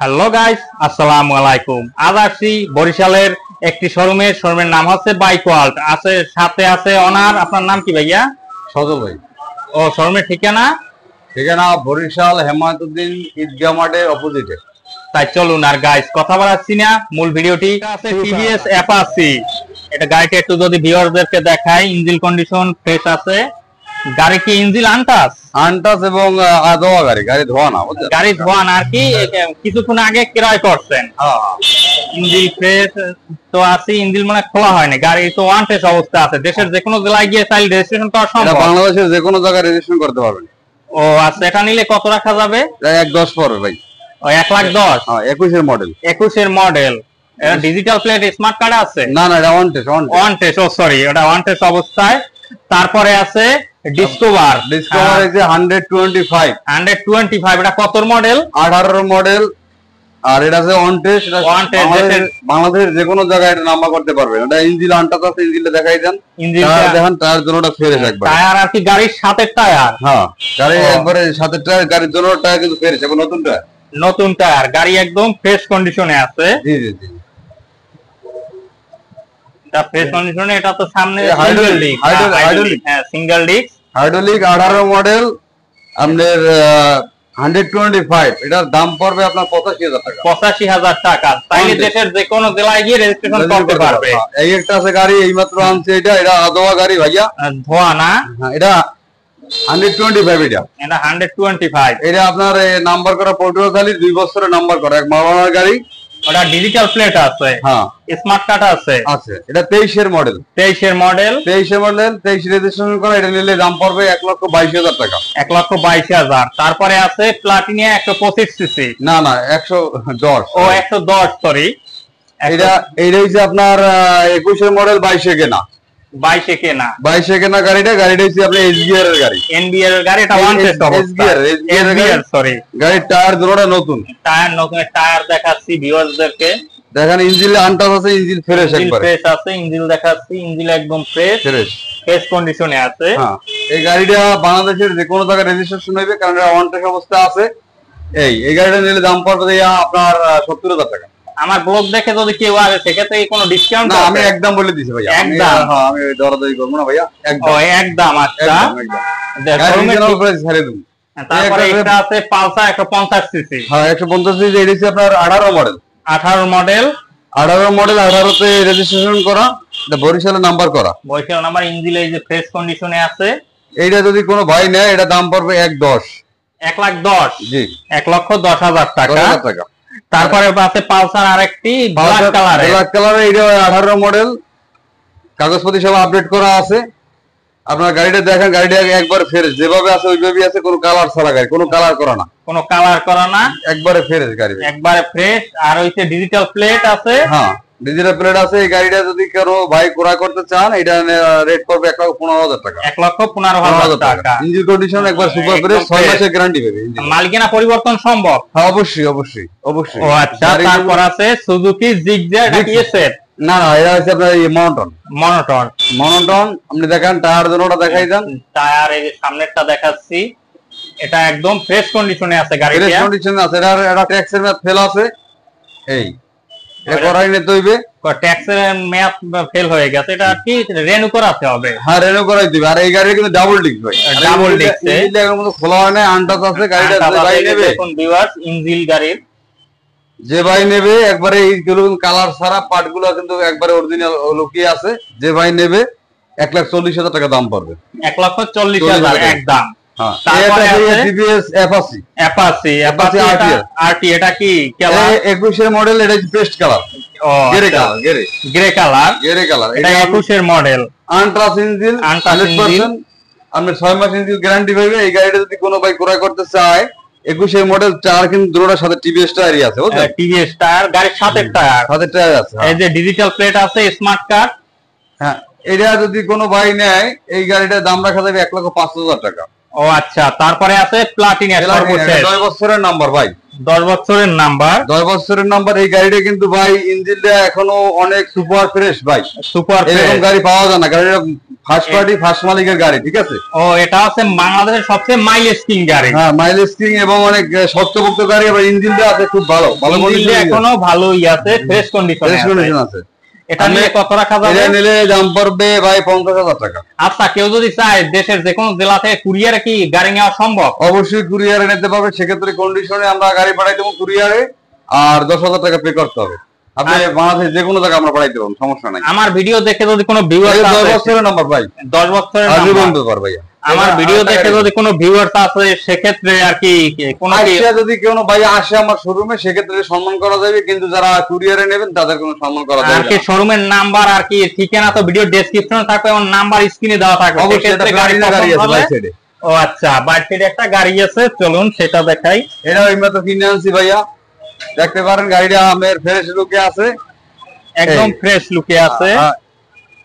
Hello guys, আসসালামু আলাইকুম। আজ আসছি বরিশালের একটি শোরুমের নাম হচ্ছে বাইক ওয়ার্ল্ড। সাথে আছে ওনার। আপনার নাম কি ভাইয়া? সজল ভাই। ও, শোরুমের ঠিকানা বরিশাল হেমায়তুদ্দিন ঈদগাহ মাঠের অপোজিটে। তাই চলুন আর গাইস কথা বাড়াচ্ছি না, মূল ভিডিওটি আছে টিভিএস অ্যাপাচি। এটা গাড়িটা একটু যদি ভিউয়ারদেরকে দেখাই, ইঞ্জিন কন্ডিশন ফ্রেশ আছে। গাড়ি কি ইঞ্জিন আনটাস এবং আদোয়া গাড়ি ধোয়া না, বুঝছেন? গাড়ি ধোয়া না আর কি, কিছুক্ষণ আগে ক্রয় করছেন। ইঞ্জিন ফ্রেশ তো আছে, ইঞ্জিন মানে খোলা হয়নি। গাড়ি তো ওয়ান টেস্ট অবস্থা আছে। দেশের যে কোনো জেলায় গিয়ে চাইলে রেজিস্ট্রেশন করা সম্ভব। বাংলাদেশের যে কোনো জায়গায় রেজিস্ট্রেশন করতে পারবেন। ও আচ্ছা, এটা নিলে কত রাখা যাবে? 1,10 পড়বে ভাই। ও 1,10,000। 21 মডেল। 21 মডেল। এটা ডিজিটাল প্লেট স্মার্ট কার্ড আছে? না, এটা ওয়ান টেস্ট। ও সরি, এটা ওয়ান টেস্ট অবস্থায়। তারপরে আছে ডিসকভার এই যে 125। এটা কত মডেল? 18 মডেল। আর এটা আছে ওয়ান টেস্ট। বাংলাদেশের যে কোনো জায়গায় এটা নাম্বার করতে পারবেন। এটা ইঞ্জিন আনটাস আছে, ইঞ্জিনটা দেখাই দেন। দেখেন টায়ার জোনটা ফ্রেশ একবার। টায়ার আর কি গাড়ির সাথে টায়ার? হ্যাঁ, গাড়ি একবারে সাথে টায়ার, গাড়ির জন্য টায়ার কিন্তু ফ্রেশ এবং নতুন টায়ার। গাড়ি একদম ফ্রেশ কন্ডিশনে আছে। জি। ফ্রেশ কন্ডিশনে। এটা তো সামনে হাইড্রোলিক। হ্যাঁ, সিঙ্গেল ডিস্ক। Hydraulic 18 model. আপনার 125। এটার দাম পড়বে আপনার 85,000 টাকা। 85,000 টাকা। তাইলে দেশের যে কোনো জেলায় গিয়ে রেজিস্ট্রেশন করতে পারবে। এই একটা আছে গাড়ি, এইমাত্র আনছে। এটা আদোয়া গাড়ি ভাইয়া, ধোয়া না। এটা 125। এটা 125। এটা আপনার নাম্বার করা পটুয়াখালী 2 বছরের নাম্বার করা, এক মাওলানার গাড়ি। ওটা ডিজিটাল প্লেট আছে। হ্যাঁ, স্মার্ট কার্ড আছে। এটা 23 মডেল। 23 রেজিস্ট্রেশন করা। এটা নিলে দাম পড়বে 1,22,000 টাকা। 1,22,000। তারপরে আছে প্লাটিনিয়া 125 সিসি। না, 110। ও 110, সরি। এইটা হচ্ছে আপনার 21 মডেল, 22 কেনা। 22 কেনা গাড়িটা হচ্ছে আপনার এসবিআর এর গাড়ি। এনবিআর এর গাড়ি। এটা ওয়ান টেস্ট অবস্থা। SBR, sorry. গাড়ির টায়ার দুটোটা নতুন। টায়ার দেখাচ্ছি ভিউয়ারদেরকে। দেখেন ইঞ্জিন আনটাস আছে, ইঞ্জিন ফ্রেশ একবারে। ফ্রেশ আছে, ইঞ্জিন দেখাচ্ছি। ইঞ্জিন একদম ফ্রেশ কন্ডিশনে আছে। হ্যাঁ, এই গাড়িটা বাংলাদেশের যে কোনো জায়গায় রেজিস্ট্রেশন হইবে, কারণ এটা ওয়ান টেস্ট অবস্থা আছে। এই গাড়িটা নিলে দাম পড়বে আপনার 70,000 টাকা। আমার ব্লগ দেখে যদি কেউ আসে সেক্ষেত্রে কোনো ডিসকাউন্ট? না, আমি একদম বলে দিছি ভাইয়া। একদম? হ্যাঁ, আমি দরাদরি করব না ভাইয়া। একদম। আচ্ছা, তারপরে এটা আছে পালসার 150 সিসি। হ্যাঁ, 150 সিসি। এটা হচ্ছে আপনার 18 মডেল। 18 তে রেজিস্ট্রেশন করা। এটা বরিশালের নাম্বার করা। ইঞ্জিন এই যে ফ্রেশ কন্ডিশনে আছে। এইটা যদি কোনো ভাই নেয়, এটা দাম পড়বে 1,10,000। 1,10,000? জি, 1,10,000 টাকা। তারপরে আছে পালসার আরেকটি ব্ল্যাক কালারে। এটা 18 মডেল। কাগজপত্র সব আপডেট করা আছে। আপনার গাড়িটা দেখেন, গাড়িটা একবার ফ্রেশ, যেভাবে আছে ওইভাবেই আছে। কোনো কালার ছাড়া গাড়ি, কোনো কালার করা না। একবারে ফ্রেশ গাড়ি, একবারে ফ্রেশ। আর হইছে ডিজিটাল প্লেট আছে। হ্যাঁ, ডিজিটাল প্লেট আছে। এই গাড়িটা যদি কেউ ভাই ক্রয় করতে চান, এটা রেট পড়বে 1,15,000 টাকা। 1,15,000 টাকা। ইঞ্জিন কন্ডিশন একবার সুপার ফ্রেশ, 6 মাসের গ্যারান্টি পাবে। মালিকানা পরিবর্তন সম্ভব? হ্যাঁ, অবশ্যই। ও আচ্ছা। তারপর আছে সুজুকি জিগজ্যাগ। না, এটা হচ্ছে আপনার মনোটন। আপনি দেখেন টায়ার জোনটা দেখাই দেন। টায়ার এই যে সামনেরটা দেখাচ্ছি। এটা একদম ফ্রেশ কন্ডিশনে আছে গাড়িটা। ফ্রেশ কন্ডিশনে আছে। এটা ট্যাক্সের মেয়াদ ফেল আছে। এটা করাই নিতে হইবে। ট্যাক্সের মেয়াদ ফেল হয়ে গেছে। এটা কি রিনিউ করাতে হবে? হ্যাঁ, রিনিউ করাই দিবে। আর এই গাড়ি কিন্তু ডাবল ডিস্ক ভাই। ডাবল ডিস্ক এর মধ্যে খোলা হয় না, আনটাস আছে। গাড়িটা ভাই নেবে। দেখুন ভিউয়ার্স, ইঞ্জিন গাড়ির যে ভাই নেবে একবারে এইগুলো কালার ছাড়া পার্টগুলো কিন্তু একবারে অরিজিনাল লুকিয়ে আছে। যে ভাই নেবে 1,40,000 টাকা দাম পড়বে। 1,40,000 একদম। হ্যাঁ, এটা টিভিএস অ্যাপাচি আরটি। এটা কি 21 মডেল। এটা পেস্ট কালার, গ্রে কালার। এটা 21 মডেল। আনট্রাস ইঞ্জিন, 100%। আপনি 6 মাস ইঞ্জিন গ্যারান্টি পাবে। এই গাড়িটা যদি কোনো ভাই ক্রয় করতে চায়, 21 মডেল টায়ার কিন্তু দুটোর সাথে টিভিএস টায়ারই আছে, বুঝছেন? টিভিএস টায়ার, গাড়ির সাথে টায়ার আছে। এই যে ডিজিটাল প্লেট আছে, স্মার্ট কার্ড। হ্যাঁ, এটা যদি কোনো ভাই নেয়, এই গাড়িটার দাম রাখা যাবে 1,05,000 টাকা। ও আচ্ছা। তারপরে আছে প্লাটিনা, 9 বছরের নাম্বার ভাই। 10 বছরের নাম্বার। 10 বছরের নাম্বার। এই গাড়িটা কিন্তু ভাই ইঞ্জিনটা এখনো অনেক সুপার ফ্রেশ ভাই, সুপার এরকম গাড়ি পাওয়া যায় না। গাড়িটা ফার্স্ট পার্টি ফার্স্ট মালিকের গাড়ি, ঠিক আছে। ও এটা হচ্ছে বাংলাদেশের সবচেয়ে মাইলেজ কিং গাড়ি। হ্যাঁ মাইলেজ কিং এবং অনেক শক্তপোক্ত গাড়ি। আবার ইঞ্জিনটা আছে খুব ভালো, ভালো কন্ডিশনে, এখনো ভালোই আছে, ফ্রেশ কন্ডিশনে আছে। এটা নিয়ে কত রাখা যাবে? এটা নিলে দাম পড়বে ভাই 50,000 টাকা। আচ্ছা, কেউ যদি চায় দেশের যে কোনো জেলা থেকে কুরিয়ারে কি গাড়ি নেওয়া সম্ভব? অবশ্যই কুরিয়ারে নিতে পারবে। সেক্ষেত্রে কন্ডিশনে আমরা গাড়ি পাঠাই দেবো কুরিয়ারে, আর 10,000 টাকা পে করতে হবে। আপনি বাংলাদেশের যে কোনো জায়গায় আমরা পাঠাই দেবো, সমস্যা নাই। আমার ভিডিও দেখে যদি কোনো ভিউয়ার 10 বছরের নাম্বার ভাই, 10 বছরের নাম্বার ভাই। আমার ভিডিও দেখে যদি কোনো ভিউয়ার্স আছে সেক্ষেত্রে আর কি কোনো যদি কোনো ভাই আসে আমার শোরুমে সেক্ষেত্রে সম্মান করা যাবে, কিন্তু যারা কুরিয়ারে নেবেন তাদের কোনো সম্মান করা যাবে না। আর কি শোরুমের নাম্বার আর কি ঠিকানা তো ভিডিও ডেসক্রিপশনে থাকবে, এবং নাম্বার স্ক্রিনে দেওয়া থাকবে। সেক্ষেত্রে গাড়ি আছে ভাই সাইডে। ও আচ্ছা, বাইরে সাইডে একটা গাড়ি আছে, চলুন সেটা দেখাই। এটা এইমাত্র কিনে আনছি ভাইয়া, দেখতে পারেন গাড়িটা আমার ফ্রেশ লুকে আছে, একদম ফ্রেশ লুকে আছে।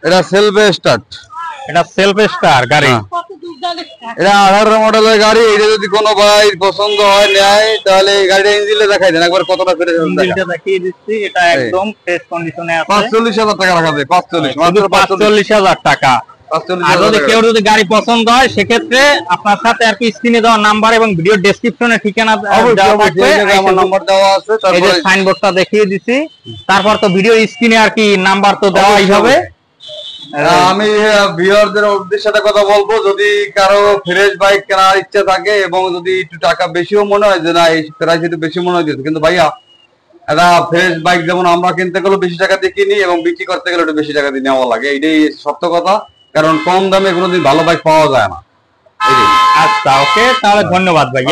এটা সেলফ স্টার্ট, এটা সেলফ স্টার্ট গাড়ি। এটা 18 মডেলের গাড়ি। এটা যদি কোনো ভাই পছন্দ হয় নেয় তাহলে এই গাড়িটা ইঞ্জিনে দেখাই দেন একবার কতটা ফ্রেশ আছে। ইঞ্জিনটা দেখিয়ে দিচ্ছি, এটা একদম ফ্রেশ কন্ডিশনে আছে। 45,000 টাকা রাখা যায়। 45 মাত্র 45,000 টাকা। আর যদি কেউ যদি গাড়ি পছন্দ হয় সেক্ষেত্রে আপনার সাথে আর কি স্ক্রিনে দেওয়া নাম্বার এবং ভিডিও ডেসক্রিপশনে ঠিকানা দেওয়া থাকবে, আমার নাম্বার দেওয়া আছে। এই যে সাইনবোর্ডটা দেখিয়ে দিছি। তারপর তো ভিডিও স্ক্রিনে আর কি নাম্বার তো দেওয়াই হবে। আমি ভিউয়ারদের উদ্দেশ্যে একটা কথা বলবো, যদি কারো ফ্রেশ বাইক কেনার ইচ্ছা থাকে এবং যদি একটু টাকা বেশিও মনে হয় যে না এই প্রাইস একটু বেশি মনে হয়, কিন্তু ভাইয়া একটা ফ্রেশ বাইক যেমন আমরা কিনতে গেলে বেশি টাকা দিয়ে কিনি এবং বিক্রি করতে গেলে একটু বেশি টাকা দিয়ে নেওয়া লাগে, এটাই সত্য কথা। কারণ কম দামে কোনোদিন ভালো বাইক পাওয়া যায় না। আচ্ছা ওকে, তাহলে ধন্যবাদ ভাইয়া।